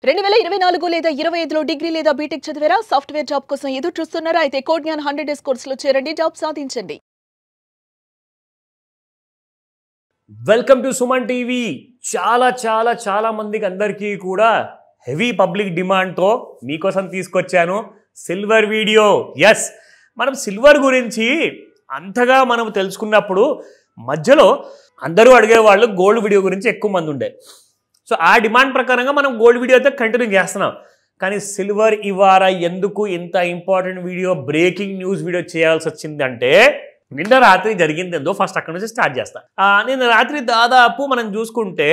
2024 లేదా 25లో డిగ్రీ లేదా బీటెక్ చదివారా? సాఫ్ట్వేర్ జాబ్ కోసం ఎదురు చూస్తున్నారా? అయితే కోడ్ జ్ఞాన్ 100 డేస్ కోర్సులో చేరండి, జాబ్ సాధించండి. Welcome to Suman TV. చాలా మందికి అందరికీ కూడా హెవీ పబ్లిక్ డిమాండ్తో మీకోసం తీసుకొచ్చాను సిల్వర్ వీడియో. ఎస్, మనం సిల్వర్ గురించి అంతగా మనం తెలుసుకున్నప్పుడు మధ్యలో అందరూ అడిగేవాళ్ళు గోల్డ్ వీడియో గురించి ఎక్కువ మంది ఉండే. సో ఆ డిమాండ్ ప్రకారంగా మనం గోల్డ్ వీడియో అయితే కంటిన్యూ చేస్తున్నాం. కానీ సిల్వర్ ఇవాళ ఎందుకు ఇంత important video, breaking news video చేయాల్సి వచ్చిందంటే నిన్న రాత్రి జరిగింది ఏందో ఫస్ట్ అక్కడ నుంచి స్టార్ట్ చేస్తా. నిన్న రాత్రి దాదాపు మనం చూసుకుంటే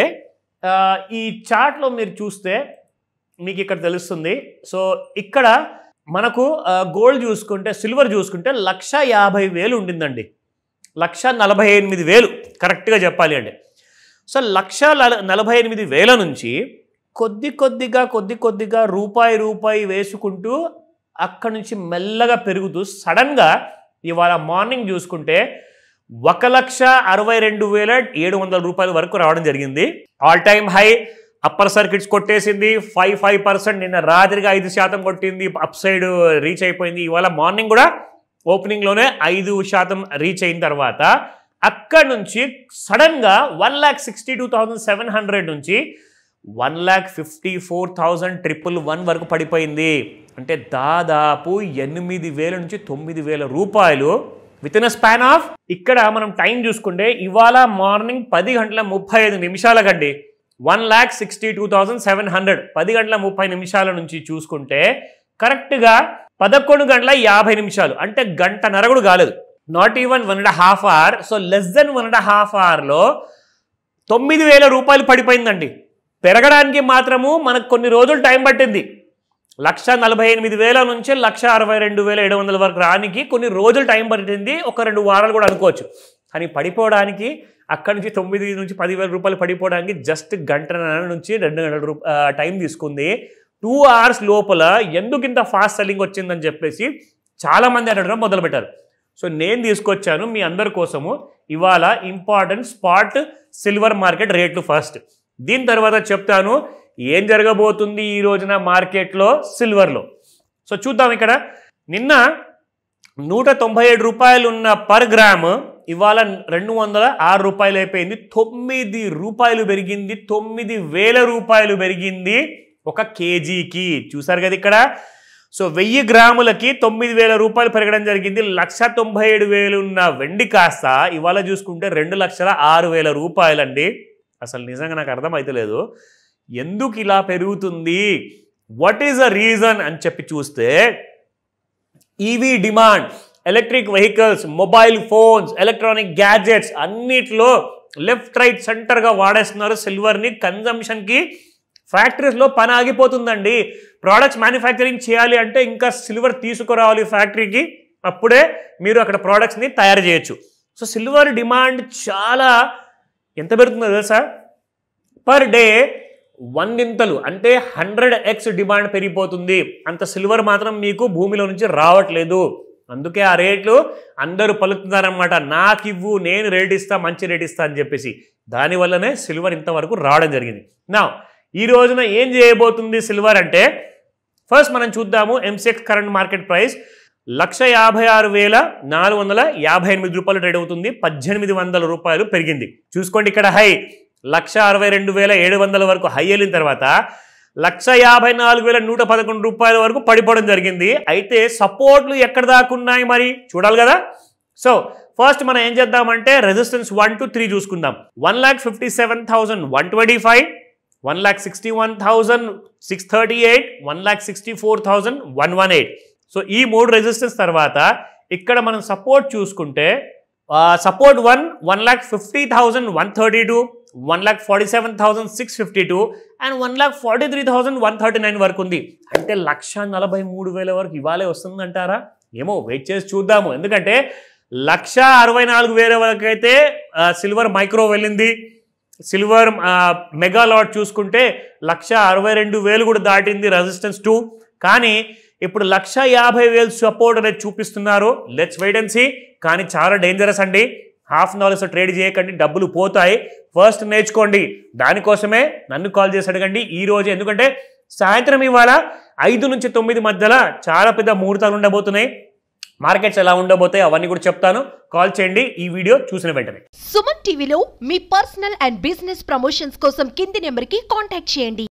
ఈ చార్ట్లో మీరు చూస్తే మీకు ఇక్కడ తెలుస్తుంది. సో ఇక్కడ మనకు గోల్డ్ చూసుకుంటే, సిల్వర్ చూసుకుంటే 1,50,000 ఉండిందండి. 1,48,000 కరెక్ట్గా చెప్పాలి అంటే. సో 1,48,000 నుంచి కొద్ది కొద్దిగా రూపాయి వేసుకుంటూ అక్కడి నుంచి మెల్లగా పెరుగుతూ సడన్గా ఇవాళ మార్నింగ్ చూసుకుంటే 1,62,700 రూపాయల వరకు రావడం జరిగింది. All time high upper circuits కొట్టేసింది. 5% నిన్న రాత్రిగా 5% కొట్టింది, అప్ సైడ్ రీచ్ అయిపోయింది. ఇవాళ మార్నింగ్ కూడా ఓపెనింగ్లోనే 5% రీచ్ అయిన తర్వాత అక్కడ నుంచి సడన్గా 1,62,700 నుంచి 1,54,111 వరకు పడిపోయింది. అంటే దాదాపు 8,000 నుంచి 9,000 రూపాయలు with in a span of. ఇక్కడ మనం టైం చూసుకుంటే ఇవాళ మార్నింగ్ 10:35 కండి 1,62,700 10:30 నుంచి చూసుకుంటే కరెక్ట్గా 11:50 అంటే గంటన్నర కూడా కాలేదు. Not even 1.5 hour. So less than 1.5 hourలో 9,000 రూపాయలు పడిపోయిందండి. పెరగడానికి మాత్రము మనకు కొన్ని రోజులు టైం పట్టింది. 1,48,000 నుంచి 1,62,700 వరకు రానికి కొన్ని రోజులు టైం పట్టింది, ఒక 2 వారాలు కూడా అనుకోవచ్చు. కానీ పడిపోవడానికి అక్కడి నుంచి 9 నుంచి 10,000 రూపాయలు పడిపోవడానికి జస్ట్ గంటన్నర నుంచి 2 గంటల టైం తీసుకుంది. 2 hours లోపల ఎందుకు ఇంత ఫాస్ట్ సెల్లింగ్ వచ్చిందని చెప్పేసి చాలామంది అడగడం మొదలుపెట్టారు. సో నేను తీసుకొచ్చాను మీ అందరి కోసము ఇవాళ ఇంపార్టెంట్ స్పాట్ సిల్వర్ మార్కెట్ రేట్లు ఫస్ట్. దీని తర్వాత చెప్తాను ఏం జరగబోతుంది ఈ రోజున మార్కెట్లో సిల్వర్లో. సో చూద్దాం. ఇక్కడ నిన్న 197 రూపాయలు ఉన్న పర్ గ్రామ్ ఇవాళ 206 రూపాయలు అయిపోయింది. 9 రూపాయలు పెరిగింది. 9,000 రూపాయలు పెరిగింది ఒక కేజీకి. చూసారు కదా ఇక్కడ. సో 1000 గ్రాములకి 9,000 రూపాయలు పెరగడం జరిగింది. 1,97,000 ఉన్న వెండి కాస్త ఇవాళ చూసుకుంటే 2,06,000 రూపాయలండి. అసలు నిజంగా నాకు అర్థమైతలేదు ఎందుకు ఇలా పెరుగుతుంది, వాట్ ఈస్ ద రీజన్ అని చెప్పి చూస్తే EV demand, electric vehicles, mobile phones, electronic gadgets అన్నిట్లో లెఫ్ట్ రైట్ సెంటర్గా వాడేస్తున్నారు సిల్వర్ని. కన్జంప్షన్కి ఫ్యాక్టరీస్లో పని ఆగిపోతుందండి. ప్రోడక్ట్స్ మ్యానుఫ్యాక్చరింగ్ చేయాలి అంటే ఇంకా సిల్వర్ తీసుకురావాలి ఫ్యాక్టరీకి, అప్పుడే మీరు అక్కడ ప్రోడక్ట్స్ని తయారు చేయొచ్చు. సో సిల్వర్ డిమాండ్ చాలా ఎంత పెరుగుతుందో తెలుసా? పర్ డే 100 అంటే 100x డిమాండ్ పెరిగిపోతుంది. అంత సిల్వర్ మాత్రం మీకు భూమిలో నుంచి రావట్లేదు. అందుకే ఆ రేట్లు అందరూ పలుకుతున్నారనమాట. నాకు ఇవ్వు, నేను రేట్ ఇస్తా, మంచి రేట్ ఇస్తా అని చెప్పేసి. దానివల్లనే సిల్వర్ ఇంతవరకు రావడం జరిగింది. నా ఈ రోజున ఏం చేయబోతుంది సిల్వర్ అంటే ఫస్ట్ మనం చూద్దాము. ఎంసెక్స్ కరెంట్ మార్కెట్ ప్రైస్ 1,56,458 రూపాయలు ట్రేడ్ అవుతుంది. 1,800 రూపాయలు పెరిగింది. చూసుకోండి ఇక్కడ హై 1,62,700 వరకు హై వెళ్ళిన తర్వాత 1,54,111 రూపాయల వరకు పడిపోవడం జరిగింది. అయితే సపోర్ట్లు ఎక్కడ దాకా ఉన్నాయి మరి చూడాలి కదా. సో ఫస్ట్ మనం ఏం చేద్దామంటే రెసిస్టెన్స్ 1 to 3 చూసుకుందాం. 1,57,125, 1,61,638, 1,64,118. సో ఈ 3 రెసిస్టెన్స్ తర్వాత ఇక్కడ మనం సపోర్ట్ చూసుకుంటే సపోర్ట్ 1,50,132, 1,47,652 అండ్ 1,43,139 వరకు ఉంది. అంటే 1,43,000 వరకు ఇవాళే వస్తుందంటారా? ఏమో వెయిట్ చేసి చూద్దాము. ఎందుకంటే 1,64,000 వరకు అయితే సిల్వర్ మైక్రో వెళ్ళింది. సిల్వర్ మెగా లాట్ చూసుకుంటే 1,62,000 కూడా దాటింది రెసిస్టెన్స్ 2. కానీ ఇప్పుడు 1,50,000 సపోర్ట్ అనేది చూపిస్తున్నారు. Let's wait and see. కానీ చాలా డేంజరస్ అండి. హాఫ్ నాలెడ్జ్ ట్రేడ్ చేయకండి, డబ్బులు పోతాయి. ఫస్ట్ నేర్చుకోండి. దానికోసమే నన్ను కాల్ చేసి అడగండి ఈ రోజు. ఎందుకంటే సాయంత్రం ఇవాళ 5 నుంచి 9 మధ్యలో చాలా పెద్ద ముహూర్తాలు ఉండబోతున్నాయి. మార్కెట్స్ ఎలా ఉండబోతాయి అవన్నీ కూడా చెప్తాను. కాల్ చేయండి ఈ వీడియో చూసిన వెంటనే. సుమన్ టీవీలో మీ పర్సనల్ అండ్ బిజినెస్ ప్రమోషన్స్ కోసం కింది నెంబర్కి కాంటాక్ట్ చేయండి.